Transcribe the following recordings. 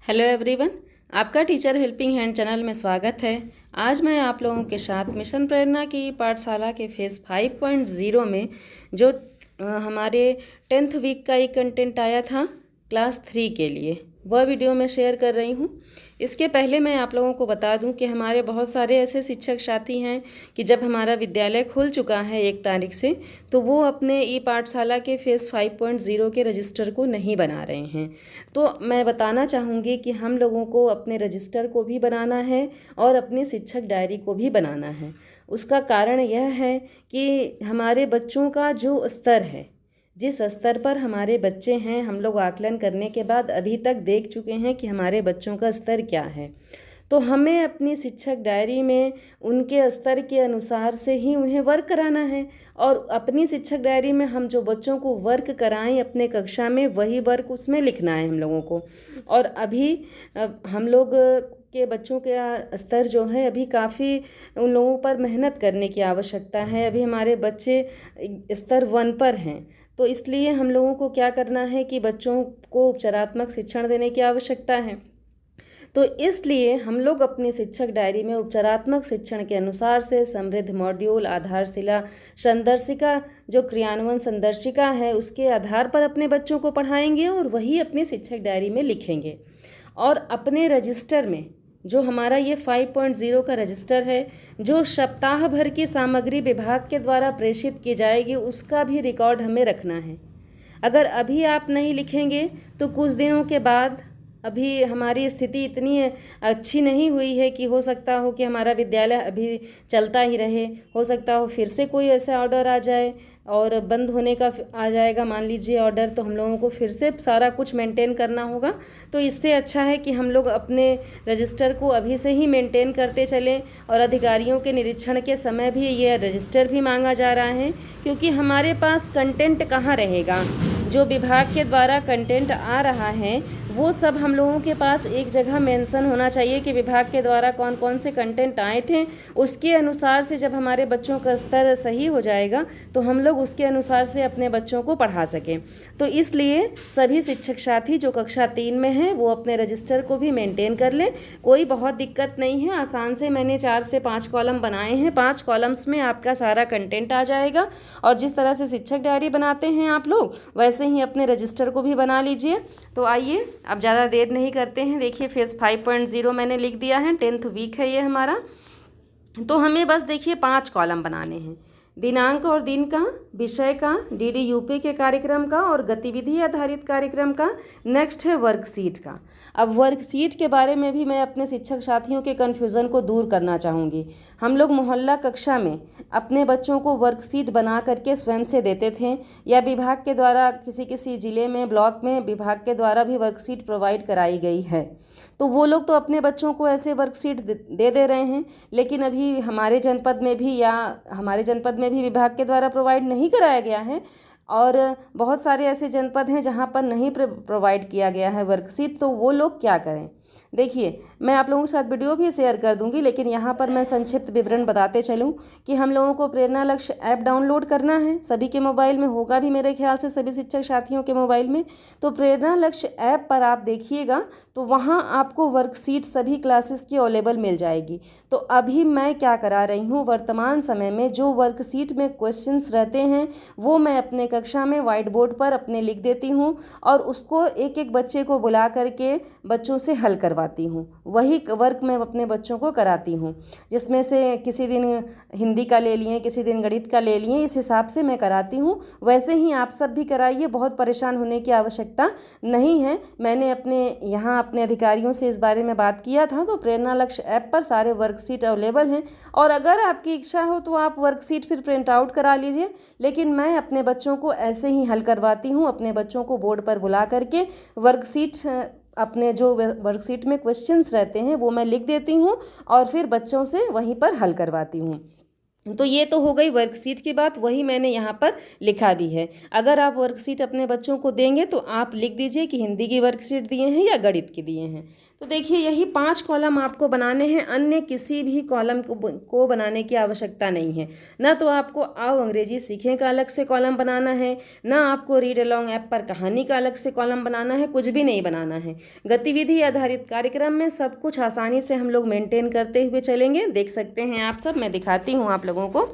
Hello everyone, आपका teacher helping hand channel में स्वागत है। आज मैं आप लोगों के साथ मिशन प्रेरणा की पाठशाला के फेज़ 5.0 में जो हमारे 10th वीक का एक कंटेंट आया था क्लास 3 के लिए, वह वीडियो मैं शेयर कर रही हूँ। इसके पहले मैं आप लोगों को बता दूं कि हमारे बहुत सारे ऐसे शिक्षक साथी हैं कि जब हमारा विद्यालय खुल चुका है 1 तारीख से, तो वो अपने ई पाठशाला के फेज़ 5.0 के रजिस्टर को नहीं बना रहे हैं। तो मैं बताना चाहूँगी कि हम लोगों को अपने रजिस्टर को भी बनाना है और अपनी शिक्षक डायरी को भी बनाना है। उसका कारण यह है कि हमारे बच्चों का जो स्तर है, जिस स्तर पर हमारे बच्चे हैं, हम लोग आकलन करने के बाद अभी तक देख चुके हैं कि हमारे बच्चों का स्तर क्या है। तो हमें अपनी शिक्षक डायरी में उनके स्तर के अनुसार से ही उन्हें वर्क कराना है, और अपनी शिक्षक डायरी में हम जो बच्चों को वर्क कराएं अपने कक्षा में, वही वर्क उसमें लिखना है हम लोगों को। और अभी हम लोग के बच्चों का स्तर जो है, अभी काफ़ी उन लोगों पर मेहनत करने की आवश्यकता है। अभी हमारे बच्चे स्तर 1 पर हैं, तो इसलिए हम लोगों को क्या करना है कि बच्चों को उपचारात्मक शिक्षण देने की आवश्यकता है। तो इसलिए हम लोग अपनी शिक्षक डायरी में उपचारात्मक शिक्षण के अनुसार से समृद्ध मॉड्यूल, आधारशिला, संदर्शिका, जो क्रियान्वयन संदर्शिका है, उसके आधार पर अपने बच्चों को पढ़ाएंगे और वही अपनी शिक्षक डायरी में लिखेंगे। और अपने रजिस्टर में जो हमारा ये 5.0 का रजिस्टर है, जो सप्ताह भर की सामग्री विभाग के द्वारा प्रेषित की जाएगी, उसका भी रिकॉर्ड हमें रखना है। अगर अभी आप नहीं लिखेंगे तो कुछ दिनों के बाद, अभी हमारी स्थिति इतनी अच्छी नहीं हुई है कि हो सकता हो कि हमारा विद्यालय अभी चलता ही रहे, हो सकता हो फिर से कोई ऐसा ऑर्डर आ जाए और बंद होने का आ जाएगा, मान लीजिए ऑर्डर, तो हम लोगों को फिर से सारा कुछ मेंटेन करना होगा। तो इससे अच्छा है कि हम लोग अपने रजिस्टर को अभी से ही मेंटेन करते चलें। और अधिकारियों के निरीक्षण के समय भी ये रजिस्टर भी मांगा जा रहा है, क्योंकि हमारे पास कंटेंट कहाँ रहेगा। जो विभाग के द्वारा कंटेंट आ रहा है वो सब हम लोगों के पास एक जगह मेंशन होना चाहिए कि विभाग के द्वारा कौन कौन से कंटेंट आए थे। उसके अनुसार से जब हमारे बच्चों का स्तर सही हो जाएगा तो हम लोग उसके अनुसार से अपने बच्चों को पढ़ा सकें। तो इसलिए सभी शिक्षक साथी जो कक्षा 3 में हैं वो अपने रजिस्टर को भी मेंटेन कर लें। कोई बहुत दिक्कत नहीं है, आसान से मैंने 4 से 5 कॉलम बनाए हैं। 5 कॉलम्स में आपका सारा कंटेंट आ जाएगा, और जिस तरह से शिक्षक डायरी बनाते हैं आप लोग, वैसे ही अपने रजिस्टर को भी बना लीजिए। तो आइए अब ज़्यादा देर नहीं करते हैं। देखिए फेज़ 5.0 मैंने लिख दिया है, 10th वीक है ये हमारा। तो हमें बस देखिए 5 कॉलम बनाने हैं, दिनांक और दिन का, विषय का, DDUP के कार्यक्रम का और गतिविधि आधारित कार्यक्रम का। नेक्स्ट है वर्कशीट का। अब वर्कशीट के बारे में भी मैं अपने शिक्षक साथियों के कन्फ्यूज़न को दूर करना चाहूँगी। हम लोग मोहल्ला कक्षा में अपने बच्चों को वर्कशीट बना करके स्वयं से देते थे, या विभाग के द्वारा किसी किसी ज़िले में, ब्लॉक में विभाग के द्वारा भी वर्कशीट प्रोवाइड कराई गई है। तो वो लोग तो अपने बच्चों को ऐसे वर्कशीट दे रहे हैं, लेकिन अभी हमारे जनपद में भी विभाग के द्वारा प्रोवाइड नहीं कराया गया है। और बहुत सारे ऐसे जनपद हैं जहां पर नहीं प्रोवाइड किया गया है वर्कशीट। तो वो लोग क्या करें, देखिए मैं आप लोगों के साथ वीडियो भी शेयर कर दूंगी, लेकिन यहाँ पर मैं संक्षिप्त विवरण बताते चलूँ कि हम लोगों को प्रेरणा लक्ष्य ऐप डाउनलोड करना है। सभी के मोबाइल में होगा भी मेरे ख्याल से, सभी शिक्षक साथियों के मोबाइल में। तो प्रेरणा लक्ष्य ऐप पर आप देखिएगा तो वहाँ आपको वर्कशीट सभी क्लासेस की अवेलेबल मिल जाएगी। तो अभी मैं क्या करा रही हूँ, वर्तमान समय में जो वर्कशीट में क्वेश्चंस रहते हैं वो मैं अपने कक्षा में व्हाइट बोर्ड पर अपने लिख देती हूँ, और उसको एक एक बच्चे को बुला करके बच्चों से हल करवाती हूँ। वही वर्क मैं अपने बच्चों को कराती हूँ, जिसमें से किसी दिन हिंदी का ले लिए, किसी दिन गणित का ले लिए, इस हिसाब से मैं कराती हूँ। वैसे ही आप सब भी कराइए, बहुत परेशान होने की आवश्यकता नहीं है। मैंने अपने अधिकारियों से इस बारे में बात किया था, तो प्रेरणा लक्ष्य ऐप पर सारे वर्कशीट अवेलेबल हैं, और अगर आपकी इच्छा हो तो आप वर्कशीट फिर प्रिंट आउट करा लीजिए। लेकिन मैं अपने बच्चों को ऐसे ही हल करवाती हूँ, अपने बच्चों को बोर्ड पर बुला करके वर्कशीट, अपने जो वर्कशीट में क्वेश्चंस रहते हैं वो मैं लिख देती हूँ और फिर बच्चों से वहीं पर हल करवाती हूँ। तो ये तो हो गई वर्कशीट की बात, वही मैंने यहाँ पर लिखा भी है। अगर आप वर्कशीट अपने बच्चों को देंगे तो आप लिख दीजिए कि हिंदी की वर्कशीट दिए हैं या गणित की दिए हैं। तो देखिए यही 5 कॉलम आपको बनाने हैं, अन्य किसी भी कॉलम को बनाने की आवश्यकता नहीं है। ना तो आपको आओ अंग्रेजी सीखें का अलग से कॉलम बनाना है, ना आपको रीड अलोंग ऐप पर कहानी का अलग से कॉलम बनाना है, कुछ भी नहीं बनाना है। गतिविधि आधारित कार्यक्रम में सब कुछ आसानी से हम लोग मेंटेन करते हुए चलेंगे। देख सकते हैं आप सब, मैं दिखाती हूँ आप लोगों को।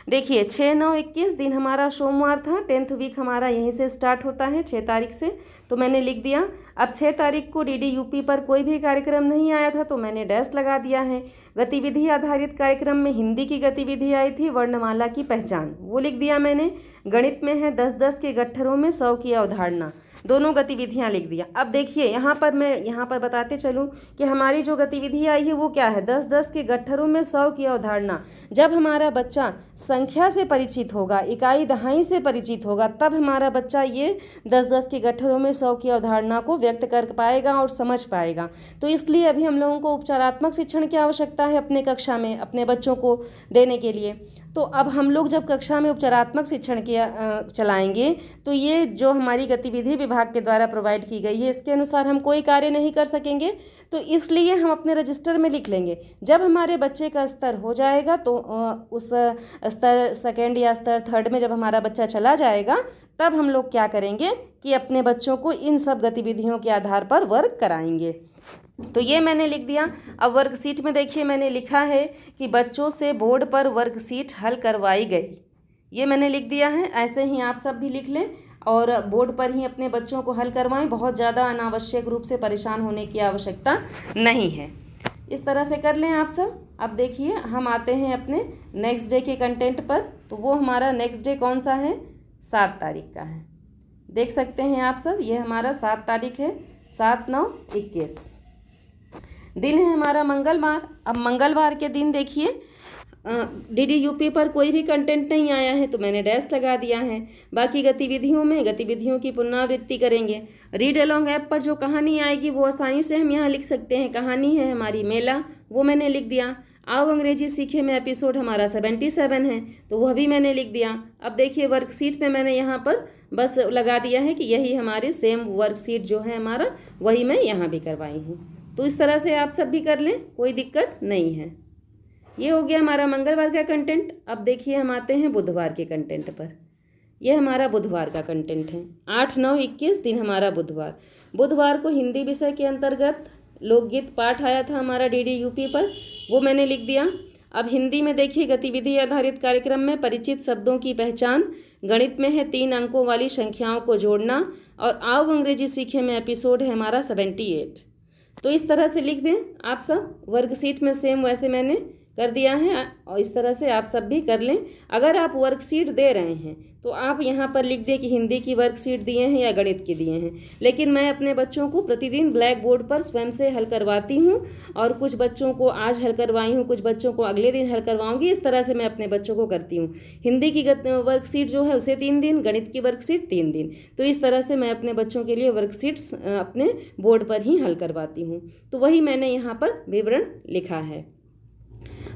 देखिए 6/9/21 दिन हमारा सोमवार था। 10th वीक हमारा यहीं से स्टार्ट होता है 6 तारीख से, तो मैंने लिख दिया। अब 6 तारीख को DDUP पर कोई भी कार्यक्रम नहीं आया था तो मैंने डैश लगा दिया है। गतिविधि आधारित कार्यक्रम में हिंदी की गतिविधि आई थी, वर्णमाला की पहचान, वो लिख दिया मैंने। गणित में है 10-10 के गट्ठरों में 100 की अवधारणा, दोनों गतिविधियां लिख दिया। अब देखिए यहाँ पर बताते चलूँ कि हमारी जो गतिविधि आई है वो क्या है, 10-10 के गट्ठरों में 100 की अवधारणा। जब हमारा बच्चा संख्या से परिचित होगा, इकाई दहाई से परिचित होगा, तब हमारा बच्चा ये 10-10 के गट्ठरों में 100 की अवधारणा को व्यक्त कर पाएगा और समझ पाएगा। तो इसलिए अभी हम लोगों को उपचारात्मक शिक्षण की आवश्यकता है अपने कक्षा में अपने बच्चों को देने के लिए। तो अब हम लोग जब कक्षा में उपचारात्मक शिक्षण चलाएंगे तो ये जो हमारी गतिविधि विभाग के द्वारा प्रोवाइड की गई है इसके अनुसार हम कोई कार्य नहीं कर सकेंगे। तो इसलिए हम अपने रजिस्टर में लिख लेंगे। जब हमारे बच्चे का स्तर हो जाएगा तो उस स्तर 2nd या स्तर 3rd में जब हमारा बच्चा चला जाएगा तब हम लोग क्या करेंगे कि अपने बच्चों को इन सब गतिविधियों के आधार पर वर्क कराएंगे। तो ये मैंने लिख दिया। अब वर्कशीट में देखिए मैंने लिखा है कि बच्चों से बोर्ड पर वर्कशीट हल करवाई गई, ये मैंने लिख दिया है। ऐसे ही आप सब भी लिख लें और बोर्ड पर ही अपने बच्चों को हल करवाएं। बहुत ज़्यादा अनावश्यक रूप से परेशान होने की आवश्यकता नहीं है। इस तरह से कर लें आप सब। अब देखिए हम आते हैं अपने नेक्स्ट डे के कंटेंट पर। तो वो हमारा नेक्स्ट डे कौन सा है, 7 तारीख का है। देख सकते हैं आप सब, ये हमारा 7 तारीख है, 7/9/21 दिन है हमारा मंगलवार। अब मंगलवार के दिन देखिए DDUP पर कोई भी कंटेंट नहीं आया है तो मैंने डैश लगा दिया है। बाकी गतिविधियों की पुनरावृत्ति करेंगे। रीड अलोंग ऐप पर जो कहानी आएगी वो आसानी से हम यहाँ लिख सकते हैं। कहानी है हमारी मेला, वो मैंने लिख दिया। आओ अंग्रेजी सीखे में एपिसोड हमारा 77 है तो वह भी मैंने लिख दिया। अब देखिए वर्कशीट में मैंने यहाँ पर बस लगा दिया है कि यही हमारे सेम वर्कशीट जो है हमारा वही मैं यहाँ भी करवाई हूँ। तो इस तरह से आप सब भी कर लें, कोई दिक्कत नहीं है। ये हो गया हमारा मंगलवार का कंटेंट। अब देखिए हम आते हैं बुधवार के कंटेंट पर। यह हमारा बुधवार का कंटेंट है, 8/9/21 दिन हमारा बुधवार को हिंदी विषय के अंतर्गत लोकगीत पाठ आया था हमारा DDUP पर, वो मैंने लिख दिया। अब हिंदी में देखिए गतिविधि आधारित कार्यक्रम में परिचित शब्दों की पहचान, गणित में है 3 अंकों वाली संख्याओं को जोड़ना, और आओ अंग्रेजी सीखे में एपिसोड है हमारा 78। तो इस तरह से लिख दें आप सब। वर्कशीट में सेम वैसे मैंने कर दिया है और इस तरह से आप सब भी कर लें। अगर आप वर्कशीट दे रहे हैं तो आप यहाँ पर लिख दें कि हिंदी की वर्कशीट दिए हैं या गणित की दिए हैं। लेकिन मैं अपने बच्चों को प्रतिदिन ब्लैक बोर्ड पर स्वयं से हल करवाती हूँ और कुछ बच्चों को आज हल करवाई हूँ, कुछ बच्चों को अगले दिन हल करवाऊँगी। इस तरह से मैं अपने बच्चों को करती हूँ। हिंदी की वर्कशीट जो है उसे 3 दिन, गणित की वर्कशीट 3 दिन। तो इस तरह से मैं अपने बच्चों के लिए वर्कशीट्स अपने बोर्ड पर ही हल करवाती हूँ। तो वही मैंने यहाँ पर विवरण लिखा है।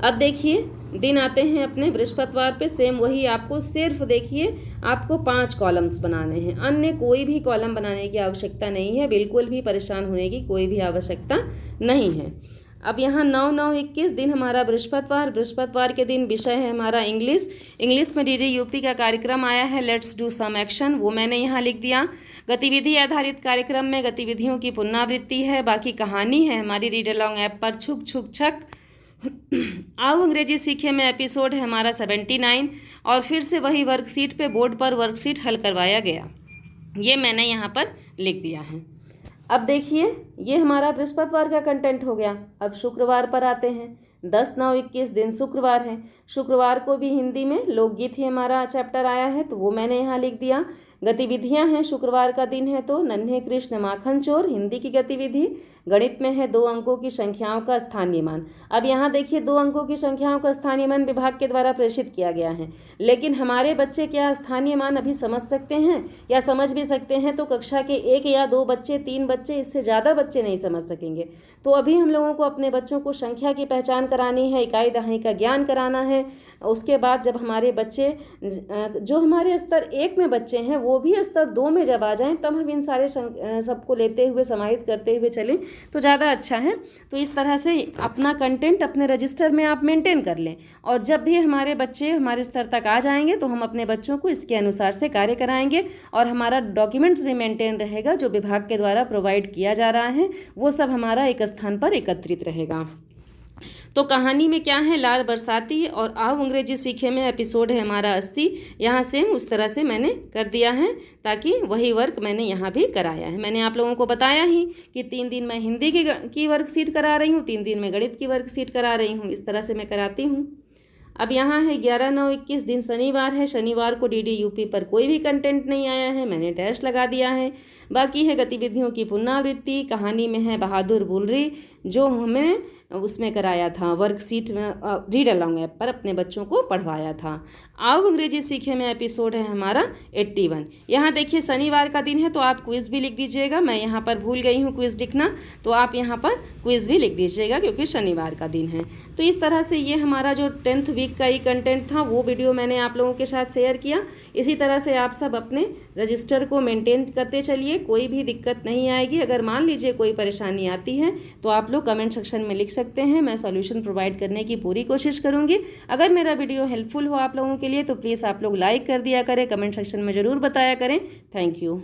अब देखिए दिन आते हैं अपने बृहस्पतिवार पे। सेम वही आपको सिर्फ देखिए आपको 5 कॉलम्स बनाने हैं, अन्य कोई भी कॉलम बनाने की आवश्यकता नहीं है। बिल्कुल भी परेशान होने की कोई भी आवश्यकता नहीं है। अब यहाँ 9/9/21 दिन हमारा बृहस्पतिवार के दिन विषय है हमारा इंग्लिश में DDUP का कार्यक्रम आया है लेट्स डू सम एक्शन, वो मैंने यहाँ लिख दिया। गतिविधि आधारित कार्यक्रम में गतिविधियों की पुनरावृत्ति है। बाकी कहानी है हमारी रीड अलोंग ऐप पर छुक छुक छक। आओ अंग्रेजी सीखे में एपिसोड है हमारा 79 और फिर से वही वर्कशीट पे बोर्ड पर वर्कशीट हल करवाया गया, ये मैंने यहाँ पर लिख दिया है। अब देखिए ये हमारा बृहस्पतिवार का कंटेंट हो गया। अब शुक्रवार पर आते हैं। 10/9/21 दिन शुक्रवार है। शुक्रवार को भी हिंदी में लोकगीत ही हमारा चैप्टर आया है तो वो मैंने यहाँ लिख दिया। गतिविधियाँ हैं, शुक्रवार का दिन है तो नन्हे कृष्ण माखन चोर हिंदी की गतिविधि। गणित में है 2 अंकों की संख्याओं का स्थानीय मान। अब यहाँ देखिए 2 अंकों की संख्याओं का स्थानीय मान विभाग के द्वारा प्रेषित किया गया है, लेकिन हमारे बच्चे क्या स्थानीय मान अभी समझ सकते हैं या समझ भी सकते हैं तो कक्षा के 1 या 2 बच्चे, 3 बच्चे, इससे ज़्यादा बच्चे नहीं समझ सकेंगे। तो अभी हम लोगों को अपने बच्चों को संख्या की पहचान करानी है, इकाई दहाई का ज्ञान कराना है। उसके बाद जब हमारे बच्चे जो हमारे स्तर 1 में बच्चे हैं वो वो भी स्तर 2 में जब आ जाएं तब हम इन सारे सबको लेते हुए समाहित करते हुए चलें तो ज़्यादा अच्छा है। तो इस तरह से अपना कंटेंट अपने रजिस्टर में आप मेंटेन कर लें, और जब भी हमारे बच्चे हमारे स्तर तक आ जाएंगे तो हम अपने बच्चों को इसके अनुसार से कार्य कराएंगे, और हमारा डॉक्यूमेंट्स भी मेंटेन रहेगा जो विभाग के द्वारा प्रोवाइड किया जा रहा है, वो सब हमारा एक स्थान पर एकत्रित रहेगा। तो कहानी में क्या है, लाल बरसाती और आओ अंग्रेजी सीखे में एपिसोड है हमारा 80। यहाँ से उस तरह से मैंने कर दिया है ताकि वही वर्क मैंने यहाँ भी कराया है। मैंने आप लोगों को बताया ही कि 3 दिन मैं हिंदी की वर्कशीट करा रही हूँ, 3 दिन मैं गणित की वर्कशीट करा रही हूँ, इस तरह से मैं कराती हूँ। अब यहाँ है 11/9/21 दिन शनिवार है। शनिवार को डीडी यूपी पर कोई भी कंटेंट नहीं आया है, मैंने डैश लगा दिया है। बाकी है गतिविधियों की पुनरावृत्ति। कहानी में है बहादुर बुलरी, जो हमने उसमें कराया था वर्कशीट में, रीड अलॉन्ग ऐप पर अपने बच्चों को पढ़वाया था। आओ अंग्रेजी सीखे में एपिसोड है हमारा 81। यहाँ देखिए शनिवार का दिन है तो आप क्विज़ भी लिख दीजिएगा। मैं यहाँ पर भूल गई हूँ क्विज़ लिखना, तो आप यहाँ पर क्विज़ भी लिख दीजिएगा क्योंकि शनिवार का दिन है। तो इस तरह से ये हमारा जो 10th वीक का ही कंटेंट था वो वीडियो मैंने आप लोगों के साथ शेयर किया। इसी तरह से आप सब अपने रजिस्टर को मेंटेन करते चलिए, कोई भी दिक्कत नहीं आएगी। अगर मान लीजिए कोई परेशानी आती है तो आप लोग कमेंट सेक्शन में लिख सकते हैं, मैं सॉल्यूशन प्रोवाइड करने की पूरी कोशिश करूंगी। अगर मेरा वीडियो हेल्पफुल हो आप लोगों के लिए तो प्लीज़ आप लोग लाइक कर दिया करें, कमेंट सेक्शन में ज़रूर बताया करें। Thank you.